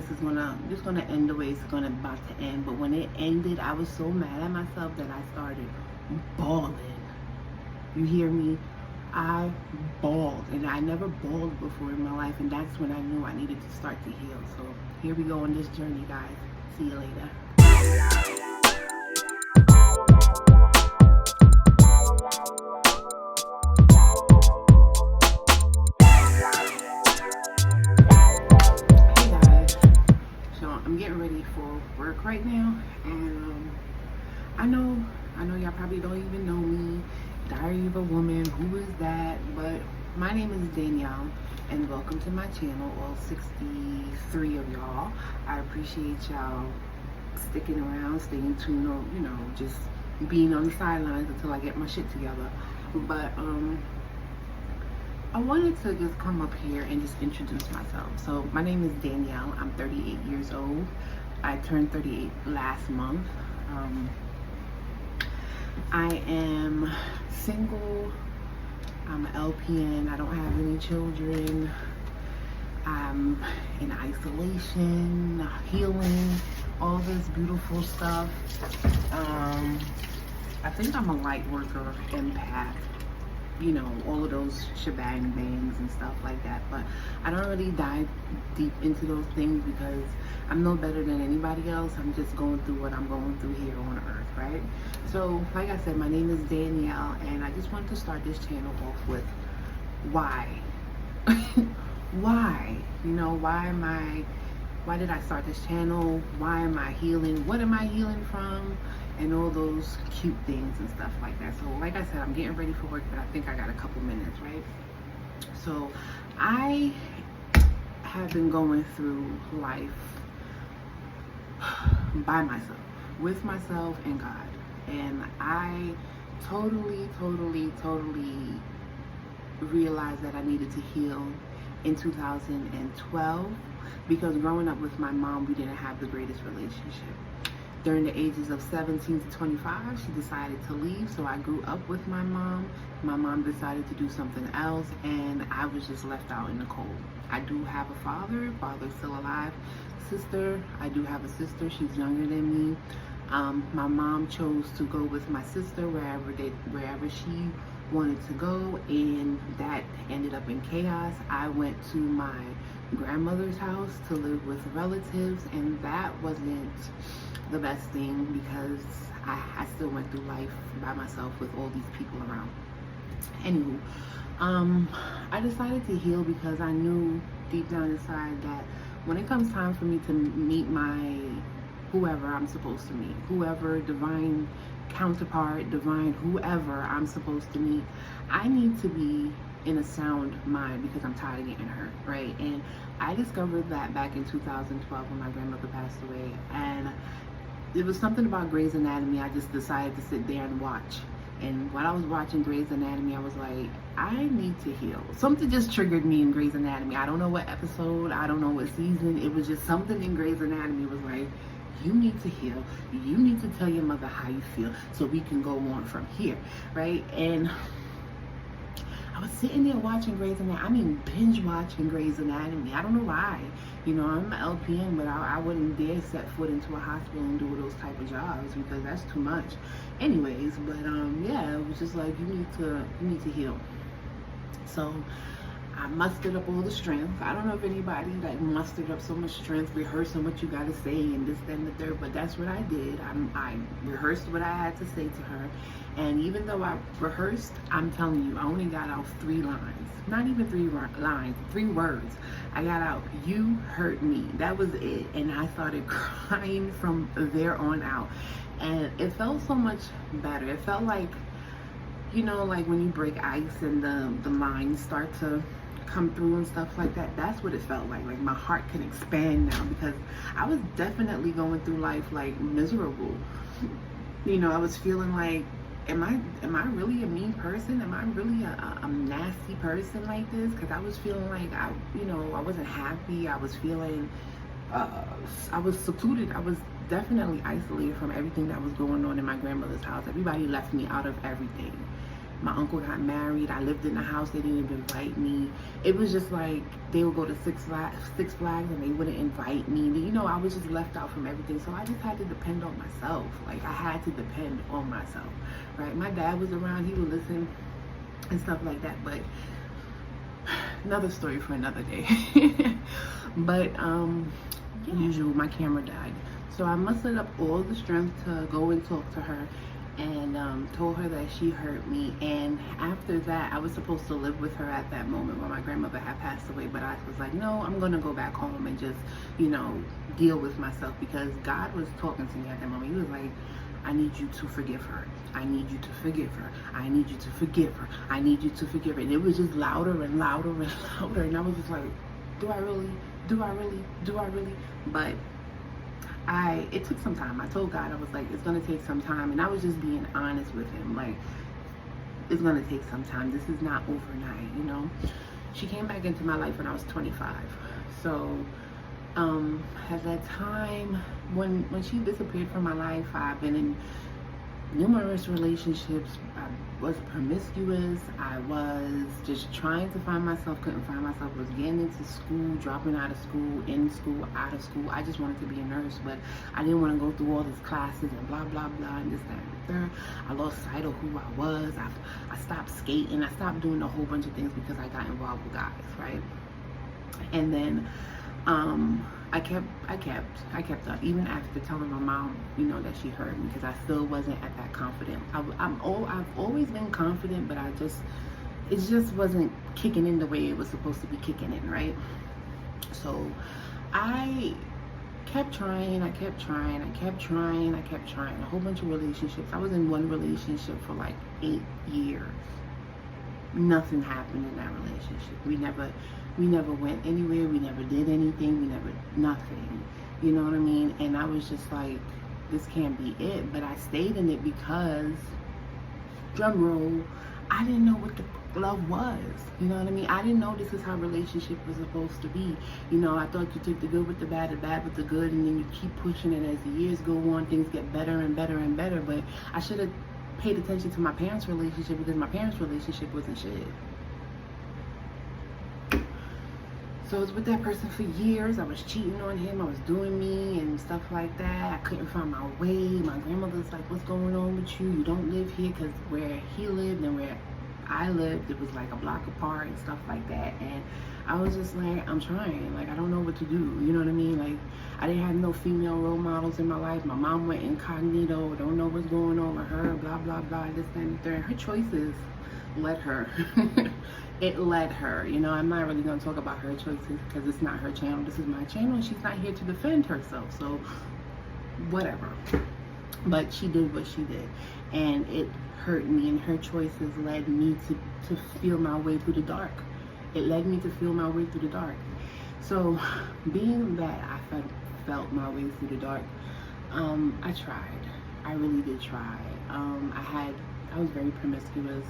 just gonna end the way it's gonna about to end. But when it ended, I was so mad at myself that I started bawling. You hear me? I bawled, and I never bawled before in my life, and that's when I knew I needed to start to heal. So here we go on this journey, guys. See you later. Hey guys, so I'm getting ready for work right now, and I know, y'all probably don't even know me. Diary of a Woman, who is that? But my name is Danielle, and welcome to my channel, all 63 of y'all. I appreciate y'all sticking around, staying tuned, or just being on the sidelines until I get my shit together. But I wanted to just come up here and just introduce myself. So my name is Danielle. I'm 38 years old. I turned 38 last month. I am single. I'm an LPN. I don't have any children. I'm in isolation, healing, all this beautiful stuff. I think I'm a light worker, empath, all of those shebang bangs and stuff like that. But I don't really dive deep into those things because I'm no better than anybody else. I'm just going through what I'm going through here on earth, right? So, like I said, my name is Danielle, and I just wanted to start this channel off with why. Why? Why did I start this channel? Why am I healing? What am I healing from? And all those cute things and stuff like that. So like I said, I'm getting ready for work, but I think I got a couple minutes, right? So I have been going through life by myself, with myself and God. And I totally realized that I needed to heal in 2012 because growing up with my mom, we didn't have the greatest relationship. During the ages of 17 to 25, she decided to leave, so I grew up with my mom. My mom decided to do something else, and I was just left out in the cold. I do have a father's still alive. Sister, I do have a sister, she's younger than me. My mom chose to go with my sister wherever she wanted to go, and that ended up in chaos. I went to my grandmother's house to live with relatives, and that wasn't the best thing because I still went through life by myself with all these people around. Anywho, I decided to heal because I knew deep down inside that when it comes time for me to meet my whoever I'm supposed to meet, whoever, divine counterpart, divine whoever I'm supposed to meet, I need to be in a sound mind because I'm tired of getting hurt, right? And I discovered that back in 2012 when my grandmother passed away, and it was something about Grey's Anatomy. I just decided to sit there and watch. And while I was watching Grey's Anatomy, I was like, I need to heal. Something just triggered me in Grey's Anatomy. I don't know what episode, I don't know what season. It was just something in Grey's Anatomy was like, you need to heal. You need to tell your mother how you feel so we can go on from here, right? And I was sitting there watching Grey's Anatomy. I mean, binge watching Grey's Anatomy. I don't know why. I'm an LPN, but I wouldn't dare set foot into a hospital and do those type of jobs because that's too much. Anyways, but yeah, it was just like you need to heal. So I mustered up all the strength. I don't know if anybody like mustered up so much strength, rehearsing what you gotta say and this, that, and the third, but that's what I did. I rehearsed what I had to say to her. And even though I rehearsed, I'm telling you, I only got out 3 lines. Not even 3 lines, 3 words. I got out, you hurt me. That was it. And I started crying from there on out. And it felt so much better. It felt like, like when you break ice and the lines start to come through and stuff like that. That's what it felt like my heart can expand now because I was definitely going through life like miserable. I was feeling like, am I really a mean person? Am I really a nasty person like this? Because I was feeling like I wasn't happy. I was feeling I was secluded. I was definitely isolated from everything that was going on in my grandmother's house. Everybody left me out of everything. My uncle got married. I lived in the house. They didn't even invite me. It was just like they would go to Six Flags and they wouldn't invite me. You know, I was just left out from everything. So I just had to depend on myself. Like, I had to depend on myself, right? My dad was around. He would listen and stuff like that. But another story for another day. But usual, my camera died. So I mustered up all the strength to go and talk to her, and told her that she hurt me. And after that, I was supposed to live with her at that moment when my grandmother had passed away, but I was like, no, I'm gonna go back home and just, you know, deal with myself, because God was talking to me at that moment. He was like, I need you to forgive her. I need you to forgive her. I need you to forgive her. I need you to forgive her. And it was just louder and louder and louder. And I was just like, do I really? Do I really? Do I really? But it took some time. I told God, I was like, it's gonna take some time. And I was just being honest with him. Like, it's gonna take some time. This is not overnight, you know? She came back into my life when I was 25. So, at that time, when she disappeared from my life, I've been in numerous relationships. I was promiscuous. I was just trying to find myself, couldn't find myself, was getting into school, dropping out of school, in school, out of school. I just wanted to be a nurse, but I didn't want to go through all these classes and blah, blah, blah, and this, that, and the third. I lost sight of who I was. I stopped skating. I stopped doing a whole bunch of things because I got involved with guys, right? And then, I kept up, even after telling my mom, you know, that she hurt me, because I still wasn't at that confident. I've always been confident, but it just wasn't kicking in the way it was supposed to be kicking in, right? So I kept trying, a whole bunch of relationships. I was in one relationship for like 8 years. Nothing happened in that relationship. We never went anywhere. We never did anything. Nothing. You know what I mean? And I was just like, this can't be it. But I stayed in it because, drum roll, I didn't know what the love was. You know what I mean? I didn't know this is how a relationship was supposed to be. You know, I thought you took the good with the bad with the good, and then you keep pushing it as the years go on. Things get better and better and better. But I should have paid attention to my parents' relationship, because my parents' relationship wasn't shit. So I was with that person for years. I was cheating on him. I was doing me and stuff like that. I couldn't find my way. My grandmother's like, what's going on with you? You don't live here, because where he lived and where I lived, it was like a block apart and stuff like that. And I was just like, I'm trying. Like, I don't know what to do. You know what I mean? Like, I didn't have no female role models in my life. My mom went incognito. Don't know what's going on with her. Blah, blah, blah. This, that, and the third. Her choices led her. It led her. You know, I'm not really going to talk about her choices, because it's not her channel. This is my channel, and she's not here to defend herself. So, whatever. But she did what she did. And it hurt me, and her choices led me to feel my way through the dark. It led me to feel my way through the dark. So, being that I felt my way through the dark, I tried. I really did try. I was very promiscuous,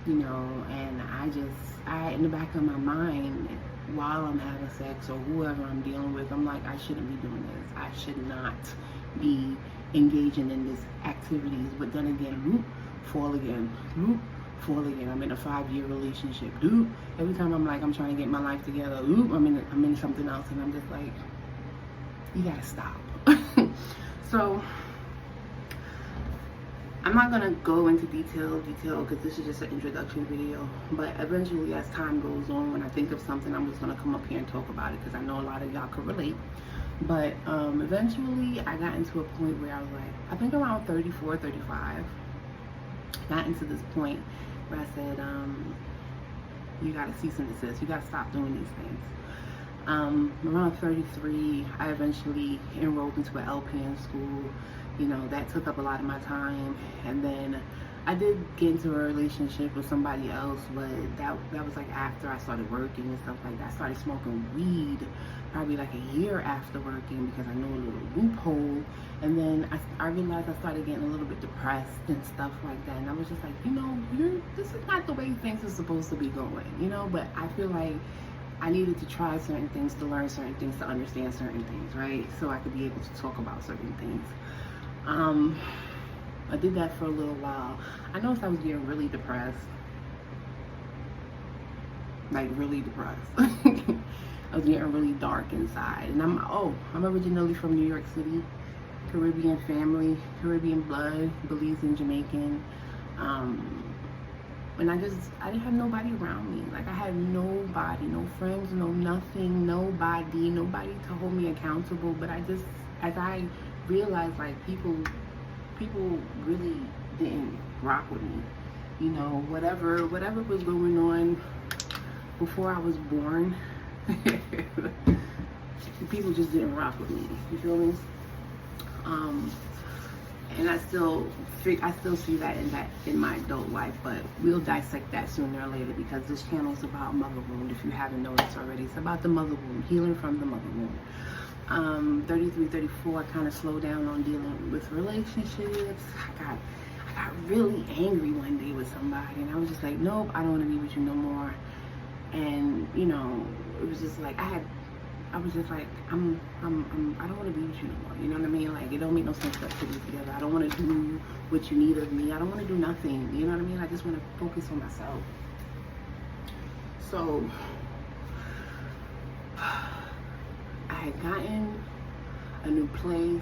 you know, and I in the back of my mind, while I'm having sex or whoever I'm dealing with, I'm like, I shouldn't be doing this. I should not be engaging in this activities. But then again, whoop, fall again, whoop, fall again. I'm in a 5-year relationship, dude. Every time I'm like, I'm trying to get my life together, whoop, I'm in something else, and I'm just like, you gotta stop. So I'm not gonna go into detail because this is just an introduction video, but eventually, as time goes on, when I think of something, I'm just gonna come up here and talk about it, because I know a lot of y'all could relate. But eventually I got into a point where I was like, I think around 34, 35, got into this point where I said, you gotta cease and desist. You gotta stop doing these things. Around 33, I eventually enrolled into an LPN school. You know, that took up a lot of my time. And then I did get into a relationship with somebody else, but that was like after I started working and stuff like that. I started smoking weed probably like a year after working, because I knew a little loophole. And then I realized I started getting a little bit depressed and stuff like that. And I was just like, you know, this is not the way things are supposed to be going, you know. But I feel like I needed to try certain things, to learn certain things, to understand certain things, right? So I could be able to talk about certain things. I did that for a little while. I noticed I was getting really depressed. Like really depressed. I was getting really dark inside. And I'm originally from New York City. Caribbean family, Caribbean blood, Belizean, Jamaican. And I didn't have nobody around me. Like I had nobody, no friends, no nothing, nobody to hold me accountable. But as I realized, like people really didn't rock with me. You know, whatever was going on before I was born, people just didn't rock with me. You feel me? And I still see that in my adult life, but we'll dissect that sooner or later because this channel is about mother wound. If you haven't noticed already, it's about the mother wound, healing from the mother wound. 33, 34, I kind of slowed down on dealing with relationships. I got really angry one day with somebody, and I was just like, nope, I don't want to be with you no more. And you know, it was just like I was just like, I don't want to be with you no more. You know what I mean? Like, it don't make no sense to put it together. I don't want to do what you need of me. I don't want to do nothing. You know what I mean? I just want to focus on myself. So, I had gotten a new place.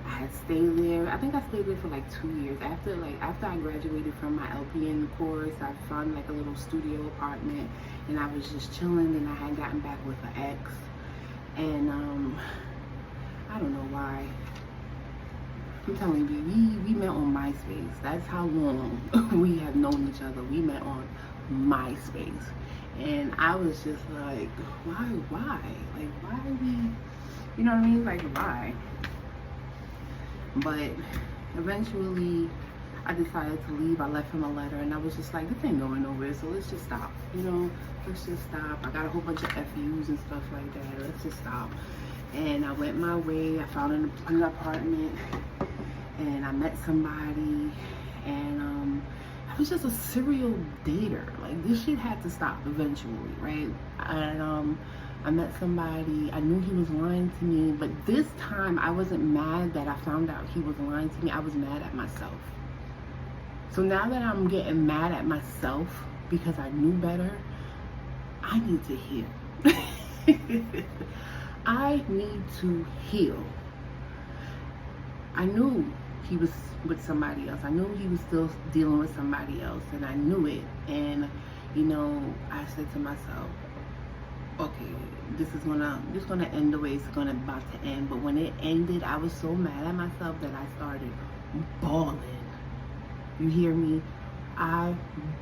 I had stayed there. I think I stayed there for like 2 years. After I graduated from my LPN course, I found like a little studio apartment, and I was just chilling. And I had gotten back with an ex, and I don't know why. I'm telling you, we met on MySpace. That's how long we have known each other. We met on MySpace, and I was just like, why? Like, why are we? You know what I mean? Like, why? But eventually I decided to leave. I left him a letter, and I was just like, this ain't going nowhere, so let's just stop. You know, let's just stop. I got a whole bunch of FUs and stuff like that. Let's just stop. And I went my way. I found an apartment, and I met somebody, and I was just a serial dater. Like, this shit had to stop eventually, right? And I met somebody. I knew he was lying to me, but this time I wasn't mad that I found out he was lying to me. I was mad at myself. So now that I'm getting mad at myself because I knew better, I need to heal. I need to heal. I knew he was with somebody else. I knew he was still dealing with somebody else, and I knew it. And you know, I said to myself, okay, this is gonna end the way it's about to end. But when it ended, I was so mad at myself that I started bawling. You hear me? I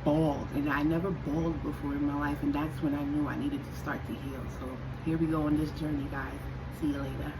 bawled, and I never bawled before in my life, and that's when I knew I needed to start to heal. So here we go on this journey, guys. See you later.